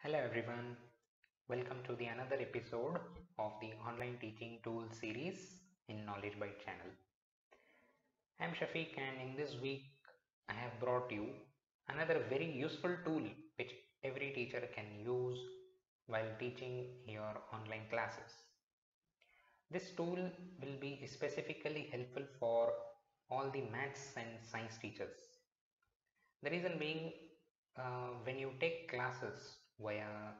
Hello everyone, welcome to the another episode of the online teaching tools series in Knowledge Byte channel. I am Shafiq and in this week I have brought you another very useful tool which every teacher can use while teaching your online classes. This tool will be specifically helpful for all the maths and science teachers. The reason being, when you take classes via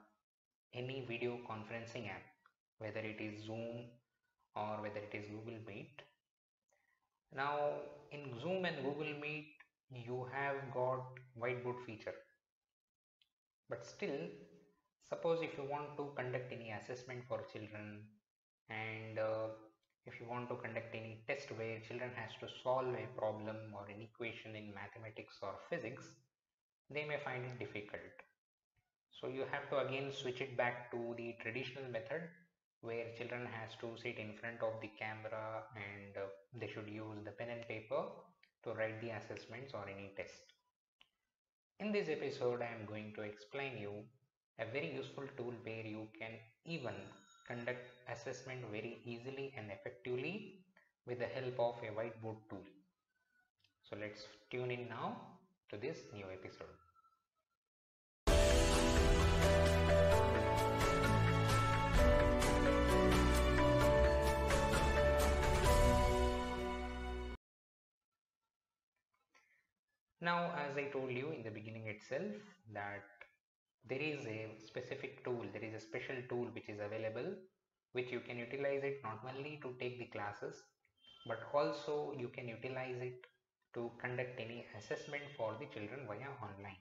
any video conferencing app, whether it is Zoom or whether it is Google Meet. Now in Zoom and Google Meet, you have got whiteboard feature. But still, suppose if you want to conduct any assessment for children and if you want to conduct any test where children has to solve a problem or an equation in mathematics or physics, they may find it difficult. So you have to again switch it back to the traditional method where children has to sit in front of the camera and they should use the pen and paper to write the assessments or any test. In this episode, I am going to explain you a very useful tool where you can even conduct assessment very easily and effectively with the help of a whiteboard tool. So let's tune in now to this new episode. Now, as I told you in the beginning itself, that there is a specific tool, there is a special tool which is available, which you can utilize it not only to take the classes, but also you can utilize it to conduct any assessment for the children via online.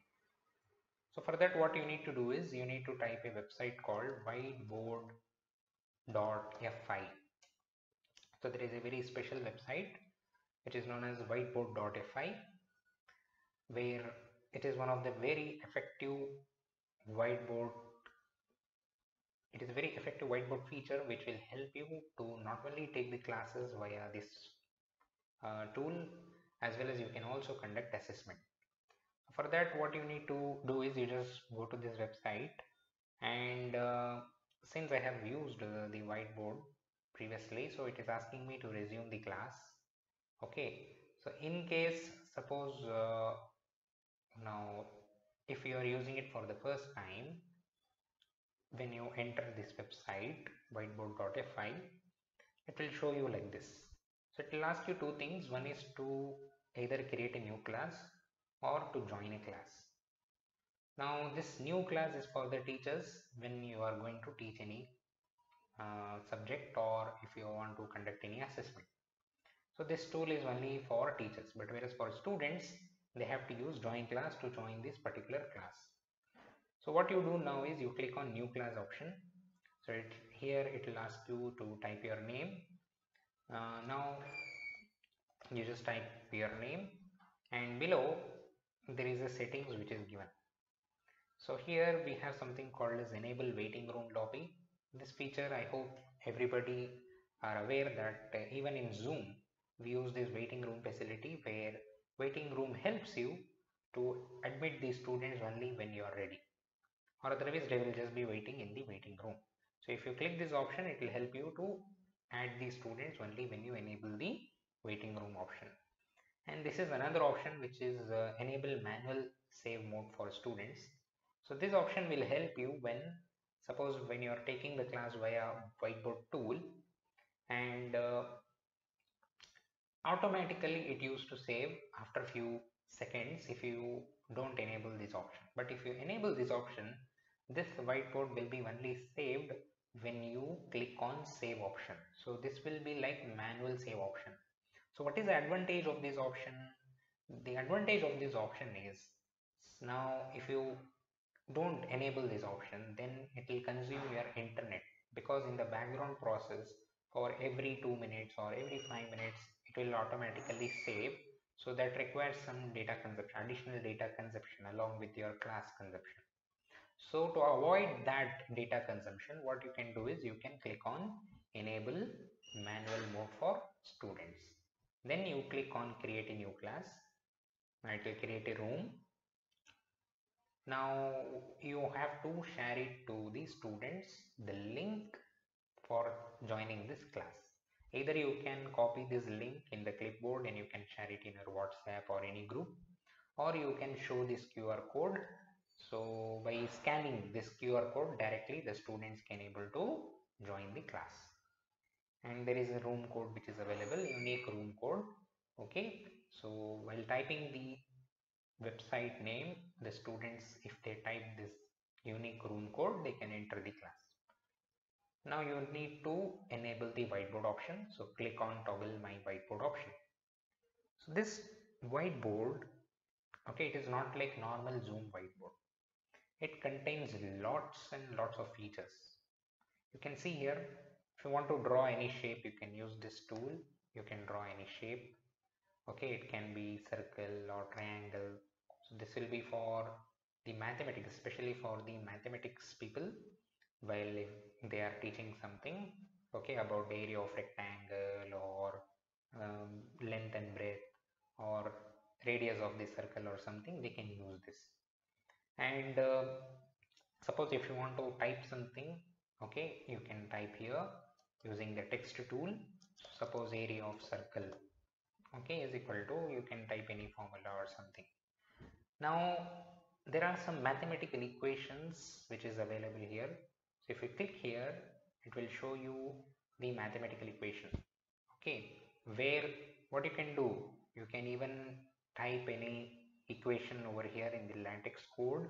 So for that, what you need to do is you need to type a website called whiteboard.fi. So there is a very special website which is known as whiteboard.fi, where it is one of the very effective whiteboard. It is a very effective whiteboard feature which will help you to not only take the classes via this tool, as well as you can also conduct assessment. For that, what you need to do is you just go to this website, and since I have used the whiteboard previously, so it is asking me to resume the class. Okay, so in case suppose now if you are using it for the first time, when you enter this website whiteboard.fi, it will show you like this. So it will ask you two things. One is to either create a new class or to join a class. Now this new class is for the teachers when you are going to teach any subject, or if you want to conduct any assessment. So this tool is only for teachers, but whereas for students, they have to use join class to join this particular class. So what you do now is you click on new class option. So here it will ask you to type your name. Now you just type your name, and below there is a settings which is given. So here we have something called as enable waiting room lobby. This feature, I hope everybody are aware that even in Zoom we use this waiting room facility, where waiting room helps you to admit the students only when you are ready, or otherwise they will just be waiting in the waiting room. So if you click this option, it will help you to add the students only when you enable the waiting room option. And this is another option which is enable manual save mode for students. So this option will help you when suppose when you are taking the class via whiteboard tool, and automatically it used to save after few seconds if you don't enable this option. But if you enable this option, this whiteboard will be only saved when you click on save option. So this will be like manual save option. So what is the advantage of this option? The advantage of this option is, now if you don't enable this option, then it will consume your internet, because in the background process for every 2 minutes or every 5 minutes it will automatically save. So that requires some data consumption, additional data consumption along with your class consumption. So to avoid that data consumption, what you can do is you can click on enable manual mode for students. Then you click on create a new class. It will create a room. Now you have to share it to the students, the link for joining this class. Either you can copy this link in the clipboard and you can share it in your WhatsApp or any group, or you can show this QR code. So by scanning this QR code directly, the students can able to join the class. And there is a room code which is available, unique room code. Okay, so while typing the website name, the students, if they type this unique room code, they can enter the class. Now you need to enable the whiteboard option. So click on toggle my whiteboard option. So this whiteboard, okay, it is not like normal Zoom whiteboard. It contains lots and lots of features. You can see here, if you want to draw any shape, you can use this tool. You can draw any shape. Okay, it can be circle or triangle. So this will be for the mathematics, especially for the mathematics people, while if they are teaching something, okay, about the area of rectangle or length and breadth or radius of the circle or something, they can use this. And suppose if you want to type something, okay, you can type here using the text tool. Suppose area of circle, okay, is equal to, you can type any formula or something. Now there are some mathematical equations which is available here. So if you click here, it will show you the mathematical equation. Okay, where what you can do, you can even type any equation over here in the LaTeX code,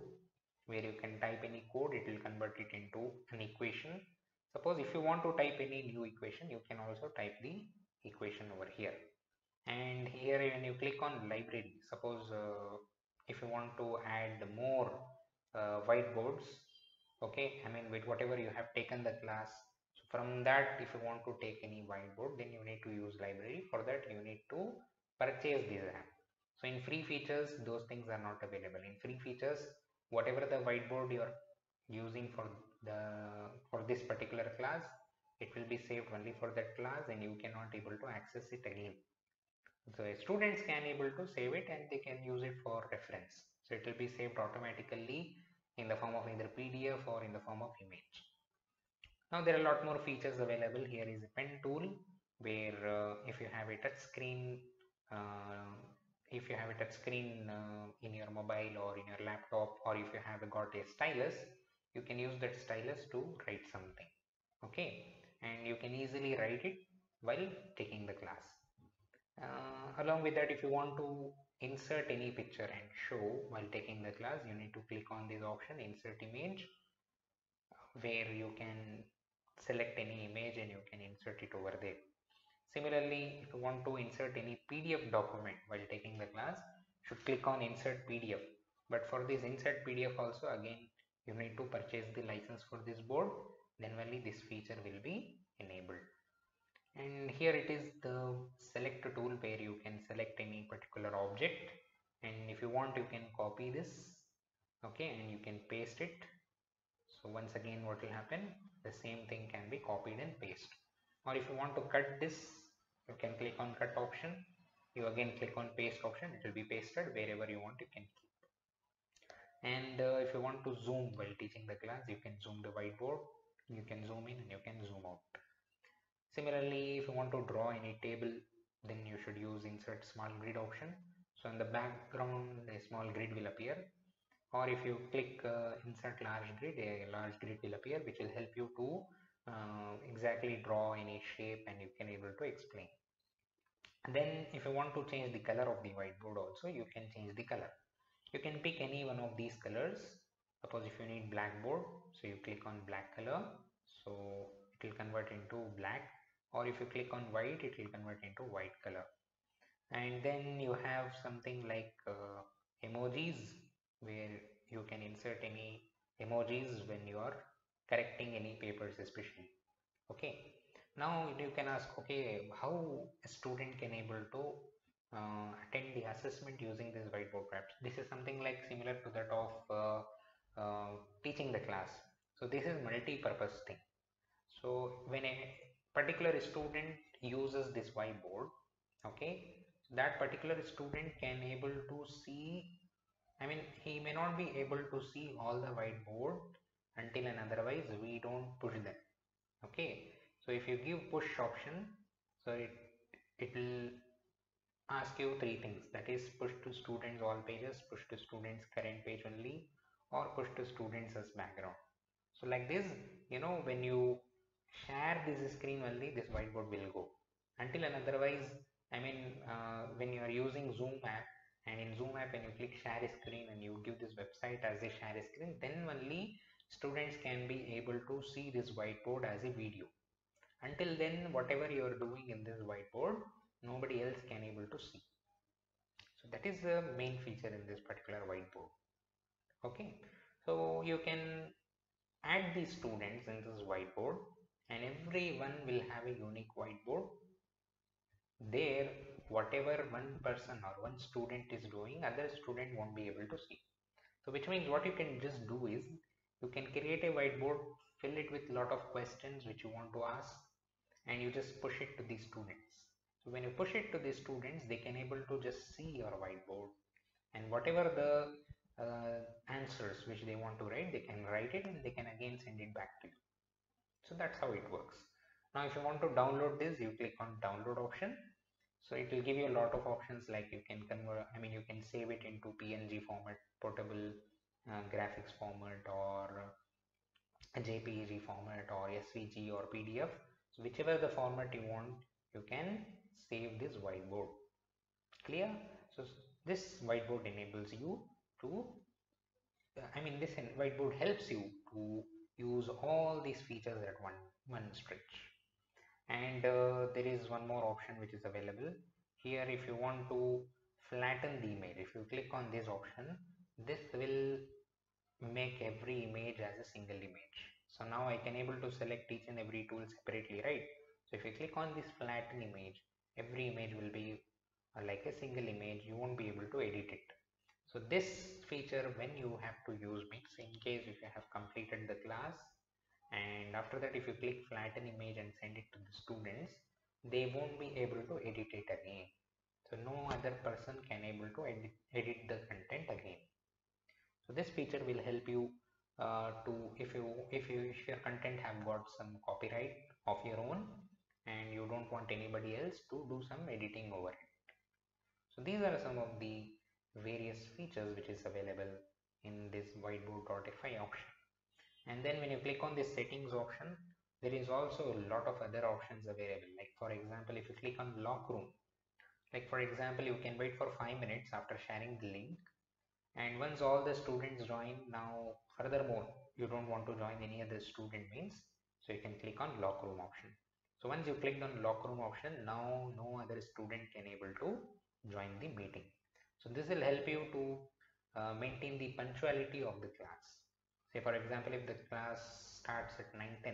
where you can type any code, it will convert it into an equation. Suppose if you want to type any new equation, you can also type the equation over here. And here when you click on library, suppose if you want to add more whiteboards, okay, I mean with whatever you have taken the class, so from that if you want to take any whiteboard, then you need to use library. For that you need to purchase this app. So in free features, those things are not available. In free features, whatever the whiteboard you are using for this particular class, it will be saved only for that class and you cannot able to access it again. So students can able to save it and they can use it for reference. So it will be saved automatically in the form of either PDF or in the form of image. Now there are a lot more features available. Here is a pen tool, where if you have a touch screen, in your mobile or in your laptop, or if you have got a stylus, you can use that stylus to write something. Okay, and you can easily write it while taking the class. Along with that, if you want to insert any picture and show while taking the class, you need to click on this option, insert image, where you can select any image and you can insert it over there. Similarly, if you want to insert any PDF document while taking the class, you should click on insert PDF. But for this insert PDF also, again you need to purchase the license for this board, then only this feature will be enabled. And here it is the select tool, where you can select any particular object, and if you want you can copy this, okay, and you can paste it. So once again what will happen, the same thing can be copied and pasted. Or if you want to cut this, you can click on cut option, you again click on paste option, it will be pasted. Wherever you want you can keep. And if you want to zoom while teaching the class, you can zoom the whiteboard, you can zoom in and you can zoom out. Similarly, if you want to draw any table, then you should use insert small grid option. So in the background a small grid will appear, or if you click insert large grid, a large grid will appear, which will help you to exactly draw any shape and you can able to explain. And then if you want to change the color of the whiteboard also, you can change the color. You can pick any one of these colors. Suppose if you need blackboard, so you click on black color, so it will convert into black, or if you click on white, it will convert into white color. And then you have something like emojis, where you can insert any emojis when you are correcting any papers especially. Okay, now you can ask, okay, how a student can able to attend the assessment using this whiteboard perhaps. This is something like similar to that of teaching the class. So this is multi-purpose thing. So when a particular student uses this whiteboard, okay, that particular student can able to see I mean, he may not be able to see all the whiteboard until and otherwise we don't push them. Okay, so if you give push option, so it will ask you three things, that is push to students all pages, push to students current page only, or push to students as background. So like this, when you share this screen only, this whiteboard will go. Until and otherwise, I mean, when you are using Zoom app, and in Zoom app when you click share screen and you give this website as a share screen, then only students can be able to see this whiteboard as a video. Until then, whatever you are doing in this whiteboard, nobody else can able to see. So that is the main feature in this particular whiteboard. Okay, so you can add the students in this whiteboard, and everyone will have a unique whiteboard. There, whatever one person or one student is doing, other student won't be able to see. So which means what you can just do is, you can create a whiteboard, fill it with lot of questions which you want to ask, and you just push it to the students. So when you push it to the students, they can able to just see your whiteboard, and whatever the answers which they want to write, they can write it and they can again send it back to you. So that's how it works. Now if you want to download this, you click on download option. So it will give you a lot of options, like you can convert, I mean you can save it into PNG format, portable graphics format, or a JPEG format, or SVG, or PDF. So whichever the format you want, you can save this whiteboard. Clear? So this whiteboard enables you to, this whiteboard helps you to use all these features at one stretch. And there is one more option which is available here. If you want to flatten the image, if you click on this option, this will make every image as a single image. So now I can able to select each and every tool separately, right? So if you click on this flatten image, every image will be like a single image, you won't be able to edit it. So this feature, when you have to use means, in case if you have completed the class, and after that if you click flatten image and send it to the students, they won't be able to edit it again. So no other person can able to edit the content again. So this feature will help you to, if your content have got some copyright of your own and you don't want anybody else to do some editing over it. So these are some of the various features which is available in this whiteboard.fi option. And then when you click on this settings option, there is also a lot of other options available. Like for example, if you click on lock room, like for example, you can wait for 5 minutes after sharing the link, and once all the students join, now furthermore you don't want to join any other student means, so you can click on lock room option. So once you clicked on lock room option, now no other student can able to join the meeting. So this will help you to maintain the punctuality of the class. Say for example, if the class starts at 9:10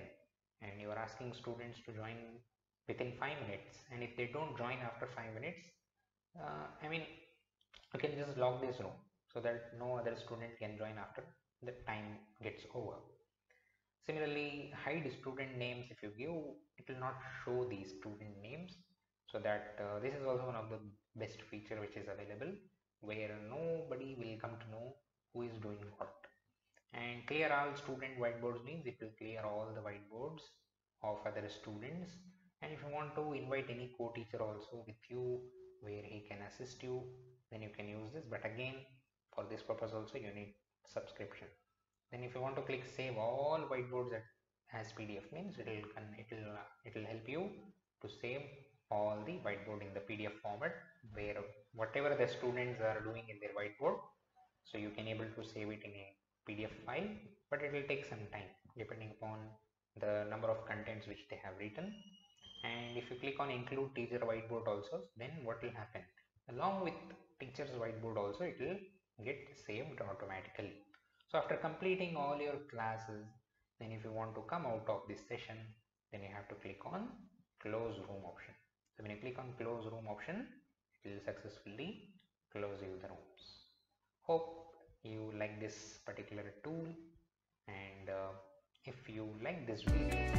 and you are asking students to join within 5 minutes, and if they don't join after 5 minutes, you can just lock this room so that no other student can join after the time gets over. Similarly, hide student names. If you give, it will not show these student names. So that this is also one of the best feature which is available, where nobody will come to know who is doing what. And clear all student whiteboards means it will clear all the whiteboards of other students. And if you want to invite any co-teacher also with you where he can assist you, then you can use this. But again, for this purpose also you need subscription. Then if you want to click save all whiteboards as PDF means, it will help you to save all the whiteboard in the PDF format, where whatever the students are doing in their whiteboard, so you can able to save it in a PDF file, but it will take some time depending upon the number of contents which they have written. And if you click on include teacher whiteboard also, then what will happen, along with teacher's whiteboard also, it will get saved automatically. So after completing all your classes, then if you want to come out of this session, then you have to click on close room option. So when you click on close room option, it will successfully close you the rooms. Hope you like this particular tool, and if you like this video,